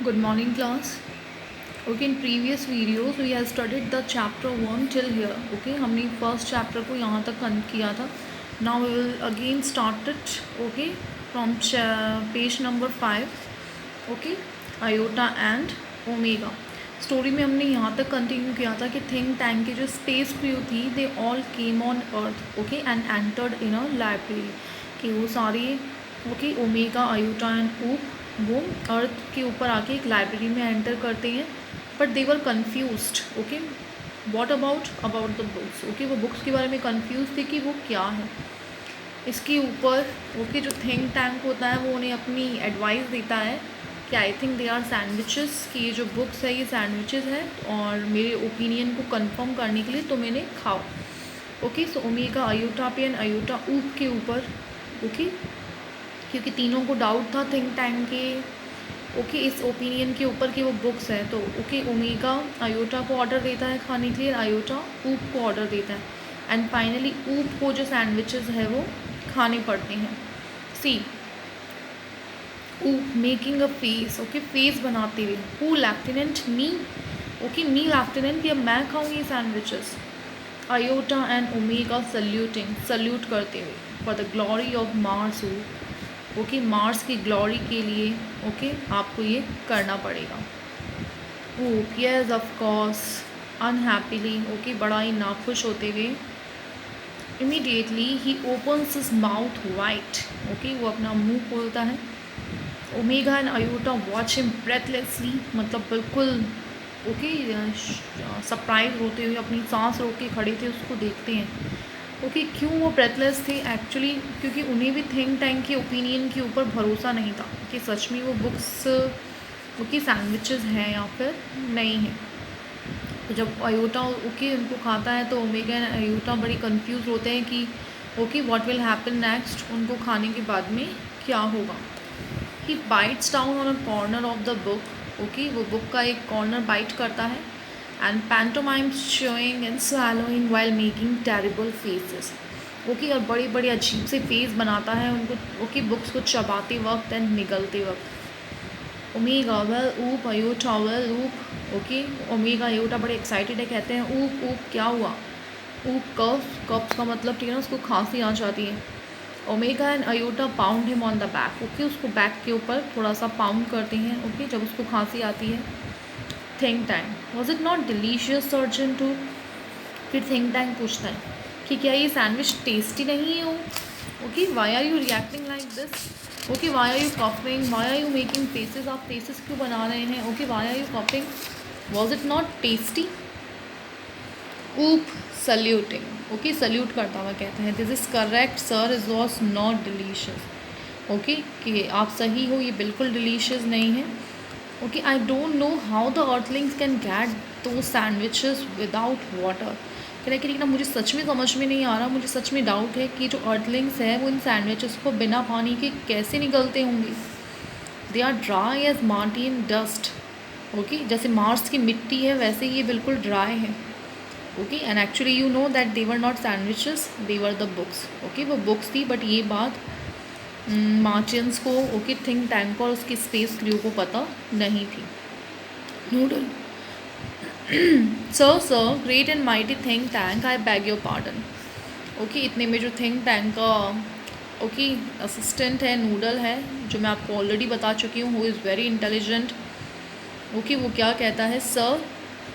Good morning, class. Okay, in previous videos we have studied the chapter 1 till here. Okay, हमने first chapter को यहाँ तक किया था. Now we will again start it. Okay, from page number 5. Okay, iota and omega. Story में हमने यहाँ तक कंटिन्यू किया था कि थिंक टैंक की जो स्पेस क्रू थी they all came on Earth. Okay, and entered in a library. कि वो सारे ओके ओमेगा आयोटा एंड ऊप वो अर्थ के ऊपर आके एक लाइब्रेरी में एंटर करते हैं. But they were confused. Okay, what about the books. Okay, वो बुक्स के बारे में कन्फ्यूज थे कि वो क्या है. इसके ऊपर ओके जो थिंक टैंक होता है वो उन्हें अपनी एडवाइस देता है कि I think they are sandwiches, कि ये जो बुक्स है ये सैंडविचेस है और मेरे ओपिनियन को कंफर्म करने के लिए तुम इन्हें खाओ. ओके, सो ओमेगा आयोटा पे एंड आयोटा ऊप के ऊपर. ओके, क्योंकि तीनों को डाउट था थिंक टैंक के ओके इस ओपिनियन के ऊपर कि वो बुक्स है. तो ओके ओमेगा आयोटा को ऑर्डर देता है खाने के लिए, आयोटा ऊप को ऑर्डर देता है एंड फाइनली ऊप को जो सैंडविचेस है वो खाने पड़ते हैं. See Oop making a face. Okay, face बनाते हुए. Who lieutenant me. Okay, me lieutenant या मैं खाऊँ ये sandwiches. Iota and Omega saluting, salute करते हुए. For the glory of Mars Oop. Okay, Mars की ग्लोरी के लिए ओके आपको ये करना पड़ेगा. Oop yes of course unhappily. Okay, बड़ा ही नाखुश होते हुए. इमीडिएटली ही opens his mouth wide. Okay, वो अपना मुंह खोलता है. Omega and iota watch him ब्रेथलेसली, मतलब बिल्कुल ओके सरप्राइज होते हुए अपनी सांस रोक के खड़े थे, उसको देखते हैं. ओके, क्यों वो ब्रेथलेस थे एक्चुअली, क्योंकि उन्हें भी थिंक टैंक के ओपिनियन के ऊपर भरोसा नहीं था कि सच में वो बुक्स ओके सैंडविचेस हैं या फिर नहीं हैं. तो जब आयोटा ओके उनको खाता है तो ओमेगा एंड आयोटा बड़ी कंफ्यूज होते हैं कि okay what will happen next, उनको खाने के बाद में क्या होगा. He bites down on a corner of the book. Okay, वो बुक का एक कॉर्नर बाइट करता है and pantomimes chewing and swallowing while making terrible faces. Okay, और बड़े बड़े अजीब से फेस बनाता है उनको ओके बुक्स को चबाते वक्त एंड निगलते वक्त. ओमेगा वेल ऊप आयोटा वेल ऊप. ओके, ओमेगा आयोटा बड़े एक्साइटेड है, कहते हैं ऊप ऊप क्या हुआ. ऊप कफ, कफ का मतलब ठीक है ना, उसको खांसी आ जाती है. Omega and iota pound him on the back. Okay, उसको बैक के ऊपर थोड़ा सा पाउंड करते हैं ओके जब उसको खांसी आती है. Think Tank was it not delicious surgeon two. फिर थिंक टैंक पूछता है कि क्या ये सैंडविच टेस्टी नहीं है. Okay, why are you reacting like this. Okay, why are you coughing, why are you making faces, आप फेसेस क्यों बना रहे हैं. Okay, why are you coughing, was it not tasty. Oop saluting. Okay, salute करता हुआ कहते हैं this is correct sir, is was not delicious. Okay, कि आप सही हो, ये बिल्कुल डिलीशियस नहीं है. Okay, I don't know how the Earthlings can get दो सैंडविचेस विदाउट वाटर. कह रहे ना मुझे सच में समझ में नहीं आ रहा, मुझे सच में डाउट है कि जो अर्थलिंग्स है वो इन सैंडविचेस को बिना पानी के कैसे निकलते होंगे. They are dry as Martian dust. Okay, जैसे मार्स की मिट्टी है वैसे ये बिल्कुल ड्राई है. Okay, and actually you know that they were not sandwiches, they were the books. Okay, वो बुक्स थी, बट ये बात मार्टियंस को ओके थिंक टैंक को और उसकी स्पेस क्रू को पता नहीं थी. Noodle sir great and mighty Think tank, I bag your pardon. Okay, इतने में जो थिंक टैंक का ओके असिस्टेंट है नूडल है, जो मैं आपको ऑलरेडी बता चुकी हूँ, who is very intelligent. Okay, वो क्या कहता है, sir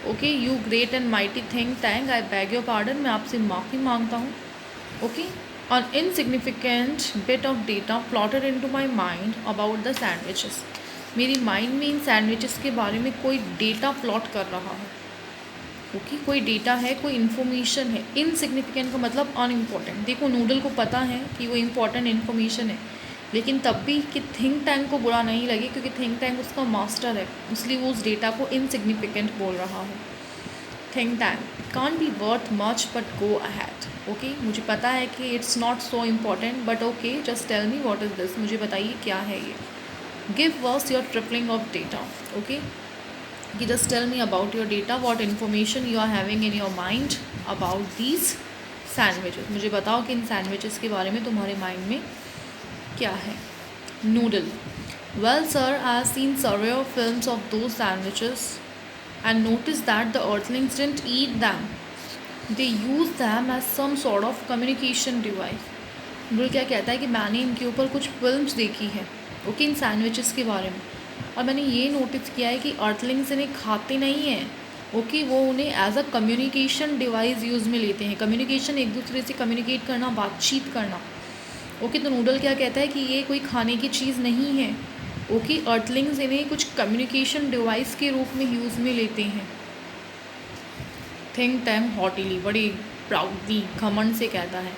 okay you great and mighty Think tank, I bag your pardon, मैं आपसे माफ़ी मांगता हूँ. Okay, an insignificant bit of data plotted into my mind about the sandwiches. मेरी माइंड में इन सैंडविचेस के बारे में कोई डेटा प्लॉट कर रहा है. ओके, कोई डेटा है, कोई इन्फॉर्मेशन है. इनसिग्निफिकेंट का मतलब अनइम्पॉर्टेंट. देखो नूडल को पता है कि वो इम्पॉर्टेंट इन्फॉर्मेशन है, लेकिन तब भी कि थिंक टैंक को बुरा नहीं लगे क्योंकि थिंक टैंक उसका मास्टर है, इसलिए वो उस डेटा को इनसिग्निफिकेंट बोल रहा है. Think tank can't be worth much but go ahead. Okay, मुझे पता है कि it's not so important but okay just tell me what is this. मुझे बताइए क्या है ये. Give us your tripling of data. Okay, कि just tell me about your data, what information you are having in your mind about these sandwiches. मुझे बताओ कि इन sandwiches के बारे में तुम्हारे माइंड में क्या है. Noodle Well, sir, I have seen several films of those sandwiches and noticed that the earthlings didn't eat them. They used them as some sort of communication device. Noodle क्या कहता है कि मैंने इनके ऊपर कुछ फिल्म्स देखी है, ओके, इन सैंडविचेस के बारे में, और मैंने ये नोटिस किया है कि अर्थलिंग्स इन्हें खाते नहीं हैं, ओके, वो उन्हें as a communication device use में लेते हैं। कम्युनिकेशन, एक दूसरे से कम्युनिकेट करना, बातचीत करना, ओके। तो नूडल क्या कहता है कि ये कोई खाने की चीज़ नहीं है, ओके। अर्थलिंग्स इन्हें कुछ कम्युनिकेशन डिवाइस के रूप में यूज़ में लेते हैं। थिंक टैंक हॉटिली, बड़ी प्राउडली, घमंड से कहता है।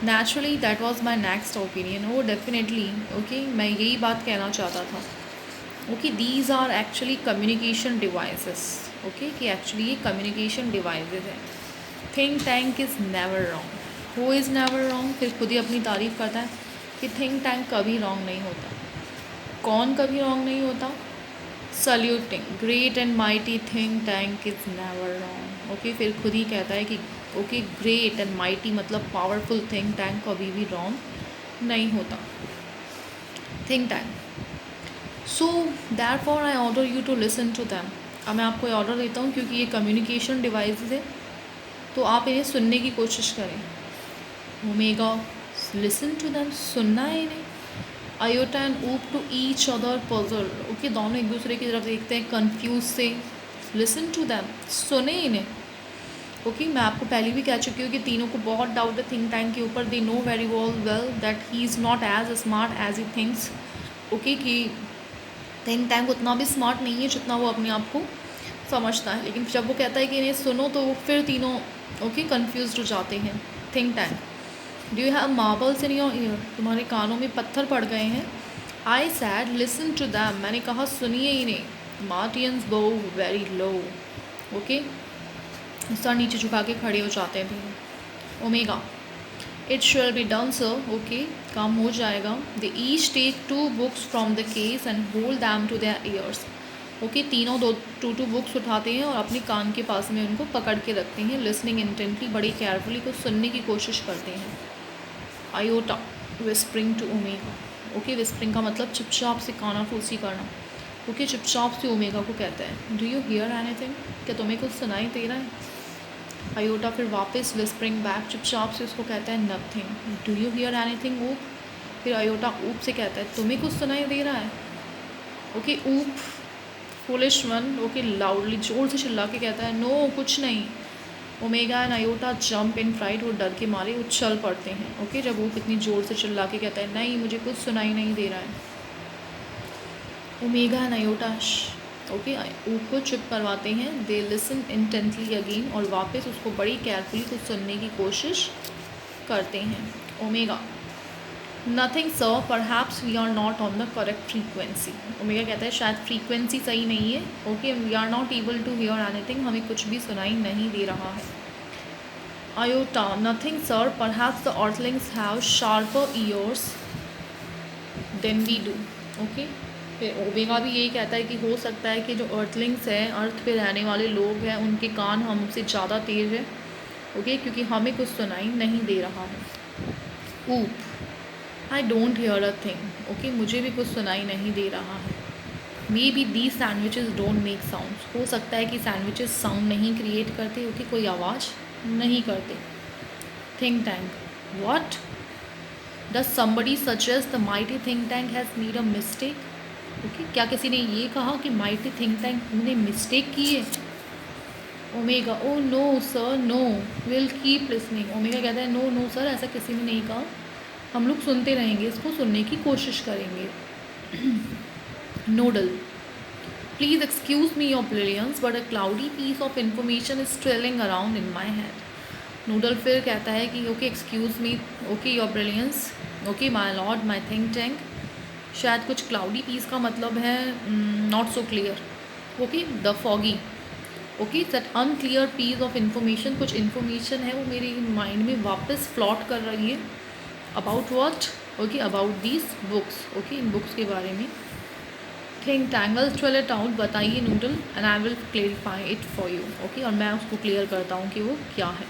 Naturally that was my next opinion. वो डेफिनेटली, ओके, मैं यही बात कहना चाहता था, okay. These are actually communication devices, okay, कि एक्चुअली ये कम्युनिकेशन डिवाइसेस है। Think Tank is never wrong. Who is never wrong? फिर खुद ही अपनी तारीफ़ करता है कि थिंक टैंक कभी रॉन्ग नहीं होता। कौन कभी रॉन्ग नहीं होता? Saluting great and mighty Think Tank is never wrong, okay. फिर खुद ही कहता है कि ओके, ग्रेट एंड माइटी मतलब पावरफुल थिंक टैंक कभी भी रॉन्ग नहीं होता। Think Tank. So therefore I order you to listen to them. अब मैं आपको ऑर्डर देता हूँ, क्योंकि ये कम्युनिकेशन डिवाइस है, तो आप इन्हें सुनने की कोशिश करें। ओमेगा, लिसन टू दैम, सुनना है इन्हें। Iota and Oop to each other puzzled, okay, दोनों एक दूसरे की तरफ देखते हैं कन्फ्यूज से। लिसन टू दैम, सुने इन्हें, ओके। मैं आपको पहले भी कह चुकी हूँ कि तीनों को बहुत डाउट है थिंक टैंक के ऊपर। They know very well that he is not as smart as he thinks, okay, कि थिंक टैंक उतना भी स्मार्ट नहीं है जितना वो अपने आप को समझता है। लेकिन जब वो कहता है कि इन्हें सुनो, तो वो फिर तीनों, ओके, कन्फ्यूज हो जाते हैं। Think Tank, do you have marbles in your ear? तुम्हारे कानों में पत्थर पड़ गए हैं। I said listen to them, मैंने कहा सुनिए इन्हें। मार्टियंस बो वेरी लो, ओके, सर नीचे झुका के खड़े हो जाते थे। Omega, it shall be done sir, okay, काम हो जाएगा। They each take 2 books from the case and hold them to their ears, okay. तीनों 2 बुक्स उठाते हैं और अपने कान के पास में उनको पकड़ के रखते हैं। लिसनिंग इंटेंटली, बड़ी केयरफुली कुछ सुनने की कोशिश करते हैं। Iota whispering to Omega, okay, whispering का मतलब चुपचाप से कानाफूसी करना, ओके, चुपचाप से ओमेगा को कहता है, डू यू हियर एनीथिंग? क्या तुम्हें कुछ सुनाई दे रहा है? आयोटा फिर वापस विस्परिंग बैक, चुपचाप से उसको कहता है nothing. Do you hear anything ऊप? फिर आयोटा ऊप से कहता है तुम्हें कुछ सुनाई दे रहा है? ओके, ऊप फुलिश वन, ओके, लाउडली, जोर से चिल्ला के कहता है नो, कुछ नहीं। Omega and Iota jump in fright, वो डर के मारे उछल पड़ते हैं, ओके, जब वो कितनी ज़ोर से चिल्ला के कहता है नहीं, मुझे कुछ सुनाई नहीं दे रहा है। ओमेगा एंड आयोटा, ओके, ऊप को चुप करवाते हैं। दे लिसन इंटेंटली अगेन, और वापस उसको बड़ी केयरफुली कुछ सुनने की कोशिश करते हैं। Omega, nothing sir, perhaps we are not on the correct frequency. Omega कहता है शायद फ्रीक्वेंसी सही नहीं है, okay, we are not able to hear anything, हमें कुछ भी सुनाई नहीं दे रहा है। Iota, nothing sir, perhaps the earthlings have sharper ears than we do, okay. फिर ओमेगा भी यही कहता है कि हो सकता है कि जो अर्थलिंग्स हैं, अर्थ पे रहने वाले लोग हैं, उनके कान हमसे ज़्यादा तेज़ है, ओके, क्योंकि हमें कुछ सुनाई नहीं दे रहा है। Oop, I don't hear a thing, okay, मुझे भी कुछ सुनाई नहीं दे रहा है। Maybe these sandwiches don't make sounds, हो सकता है कि सैंडविचेस साउंड नहीं क्रिएट करते, ओके, कोई आवाज़ नहीं करते। Think Tank, what? Does somebody suggest the mighty Think Tank has made a mistake, okay, क्या किसी ने ये कहा कि माइटी थिंक टैंक ने मिस्टेक की है? Omega, oh no sir, no, will keep listening. Omega कहता है नो नो सर, ऐसा किसी ने नहीं कहा, हम लोग सुनते रहेंगे, इसको सुनने की कोशिश करेंगे। Noodle, please excuse me your brilliance but a cloudy piece of information is trailing around in my head. Noodle फिर कहता है कि okay, excuse me, okay, your brilliance, okay, my lord, my Think Tank. शायद कुछ cloudy piece का मतलब है not so clear, okay, the foggy, okay, that unclear piece of information, कुछ इन्फॉर्मेशन है वो मेरे माइंड में वापस फ्लॉट कर रही है। About what? Okay, about these books, okay, इन बुक्स के बारे में। Think tank, well spell it out, बताइए noodle, and I will clarify it for you, okay, और मैं उसको क्लियर करता हूँ कि वो क्या है।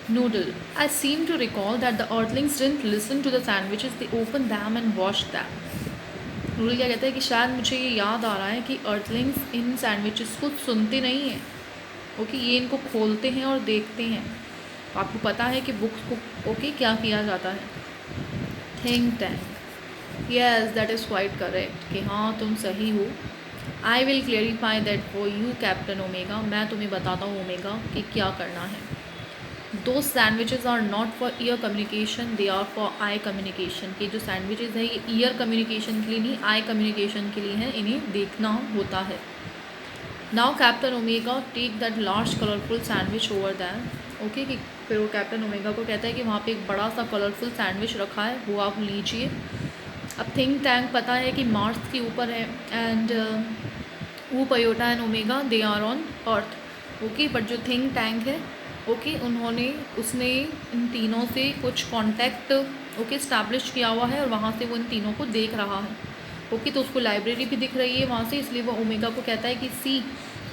Noodle, I seem to recall that the earthlings didn't listen to the sandwiches, they open them and wash them. Noodle क्या कहता है कि शायद मुझे ये याद आ रहा है कि अर्थलिंग्स इन सैंडविचेस को सुनते नहीं हैं, ओके, ये इनको खोलते हैं और देखते हैं। आपको पता है कि बुक्स को ओके क्या किया जाता है, think tank. Yes, that is quite correct कि हाँ तुम सही हो। I will clarify that for you captain omega, मैं तुम्हें बताता हूँ ओमेगा कि क्या करना है। Those sandwiches are not for ear communication, they are for eye communication. कि जो सैंडविचेज़ है ये ईयर कम्युनिकेशन के लिए नहीं, आई कम्युनिकेशन के लिए है, इन्हें देखना होता है। Now Captain Omega take that large colourful sandwich over that, okay, कि फिर वो कैप्टन ओमेगा को कहता है कि वहाँ पे एक बड़ा सा कलरफुल सैंडविच रखा है, वो आप लीजिए। अब थिंक टैंक पता है कि मार्स के ऊपर है and Oop, Iota and Omega they are on Earth, okay, but जो थिंक टैंक है ओके उसने इन तीनों से कुछ कांटेक्ट ओके इस्टेब्लिश किया हुआ है और वहाँ से वो इन तीनों को देख रहा है, ओके, तो उसको लाइब्रेरी भी दिख रही है वहाँ से, इसलिए वो ओमेगा को कहता है कि see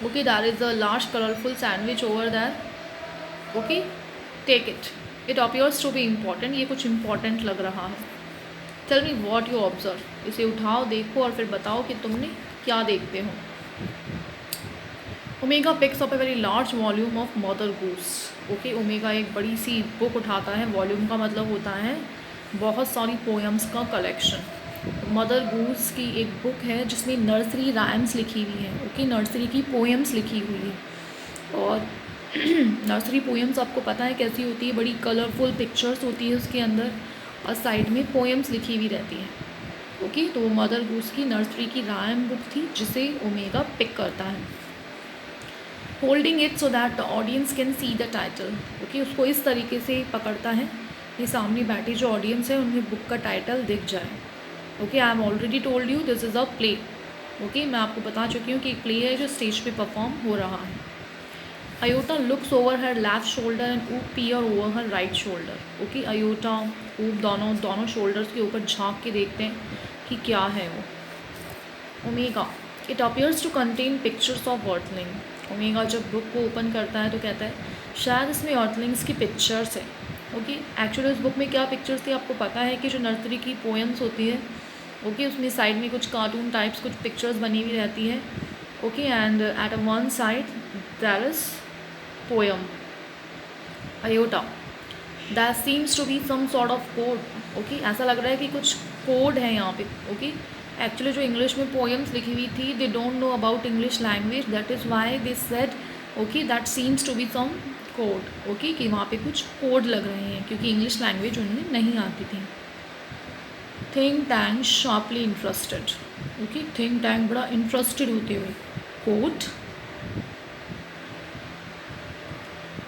okay that is a large colourful sandwich over that, okay, take it appears to be important, ये कुछ इम्पॉर्टेंट लग रहा है। Tell me what you observe, इसे उठाओ, देखो और फिर बताओ कि तुमने क्या देखते हो। Omega picks up a very large volume of mother goose, okay, omega एक बड़ी सी बुक उठाता है, वॉल्यूम का मतलब होता है बहुत सारी पोएम्स का कलेक्शन। मदर गूस की एक बुक है जिसमें नर्सरी राइम्स लिखी हुई है, ओके, नर्सरी की पोएम्स लिखी हुई है। और नर्सरी पोएम्स आपको पता है कैसी होती है, बड़ी कलरफुल पिक्चर्स होती है उसके अंदर और साइड में पोएम्स लिखी हुई रहती हैं, ओके, तो वो मदर गूस की नर्सरी की राइम बुक थी जिसे ओमेगा पिक करता है। Holding it so that the audience can see the title, okay, उसको इस तरीके से पकड़ता है कि सामने बैठी जो ऑडियंस है उन्हें बुक का टाइटल दिख जाए, okay. I am already told you this is a play, okay, मैं आपको बता चुकी हूँ कि एक प्ले है जो स्टेज पे परफॉर्म हो रहा है। Iota looks over her left shoulder and Oop peer over her right shoulder, okay, Iota Oop दोनों शोल्डर्स के ऊपर झाँक के देखते हैं कि क्या है वो। Omega it appears to contain pictures of earthling, Omega जब बुक को ओपन करता है तो कहता है शायद इसमें अर्थलिंग्स की पिक्चर्स है, ओके। एक्चुअली उस बुक में क्या पिक्चर्स थी आपको पता है कि जो नर्सरी की पोएम्स होती है, ओके, उसमें साइड में कुछ कार्टून टाइप्स कुछ पिक्चर्स बनी हुई रहती है, okay, and at one side there is poem Iota that seems to be some sort of code, okay, ऐसा लग रहा है कि कुछ कोड है यहाँ पे, ओके। एक्चुअली जो इंग्लिश में पोएम्स लिखी हुई थी they don't know about English language, that is why they said okay that seems to be some code, okay, कि वहाँ पे कुछ कोड लग रहे हैं क्योंकि इंग्लिश लैंग्वेज उन्हें नहीं आती थी। Think tank sharply interested, okay, think tank बड़ा इंटरेस्टेड होते हुए, code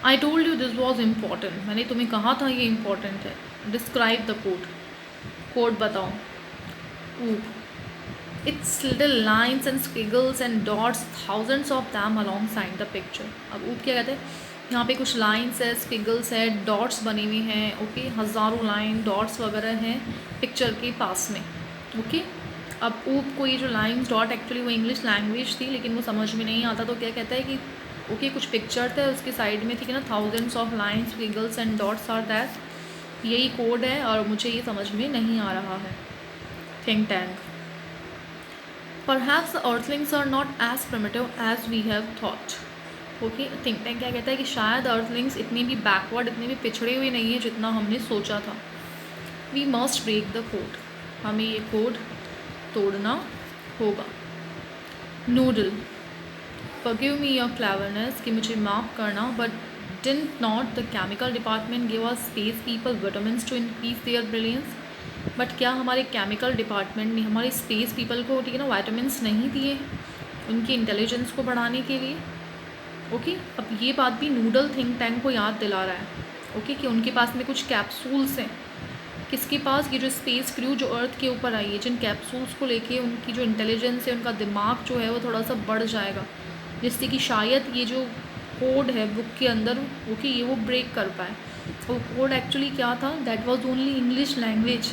I told you this was important, मैंने तुम्हें कहा था ये इम्पॉर्टेंट है। डिस्क्राइब द कोड, कोड बताओ। Its little lines and squiggles and dots, thousands of them alongside the picture। अब ऊप क्या कहते हैं, यहाँ पे कुछ लाइन्स है, स्क्विगल्स है, डॉट्स बने हुए हैं, ओके, हज़ारों लाइन डॉट्स वगैरह हैं पिक्चर के पास में, ओके। अब ऊप को ये जो लाइन्स डॉट एक्चुअली वो इंग्लिश लैंग्वेज थी लेकिन वो समझ में नहीं आता, तो क्या कहता है कि ओके कुछ पिक्चर थे उसके साइड में, ठीक है ना, thousands of lines squiggles and dots are that, यही कोड है और मुझे ये समझ में नहीं आ रहा है। Think tank Perhaps the earthlings are not as primitive as we have thought, okay, think tank क्या कहता है कि शायद अर्थलिंग्स इतनी भी बैकवर्ड, इतने भी पिछड़े हुए नहीं है जितना हमने सोचा था। We must break the code, हमें ये कोड तोड़ना होगा। Noodle forgive me your cleverness, कि मुझे माफ़ करना, but didn't not the chemical department give us space people vitamins to increase their brilliance? But क्या हमारे केमिकल डिपार्टमेंट ने हमारे स्पेस पीपल को, ठीक है ना, वाइटामिन्स नहीं दिए उनकी इंटेलिजेंस को बढ़ाने के लिए, ओके। अब ये बात भी नूडल थिंक टैंक को याद दिला रहा है, ओके, कि उनके पास में कुछ कैप्सूल्स हैं। किसके पास, ये जो स्पेस क्रू जो अर्थ के ऊपर आई है, जिन कैप्सूल्स को लेके उनकी जो इंटेलिजेंस है, उनका दिमाग जो है वो थोड़ा सा बढ़ जाएगा, जिससे कि शायद ये जो कोड है बुक के अंदर, ओके, ये वो ब्रेक कर पाए। वो कोड एक्चुअली क्या था, that was only English language,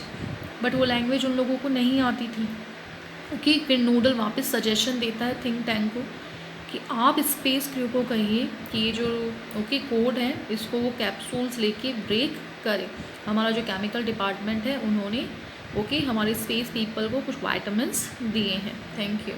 but वो लैंग्वेज उन लोगों को नहीं आती थी, ओके। फिर नूडल वापस सजेशन देता है थिंक टैंक को कि आप स्पेस क्रू को कहिए कि ये जो ओके कोड है इसको वो कैप्सूल्स लेके ब्रेक करें। हमारा जो केमिकल डिपार्टमेंट है उन्होंने ओके, हमारे स्पेस पीपल को कुछ वाइटामिन्स दिए हैं। Thank you.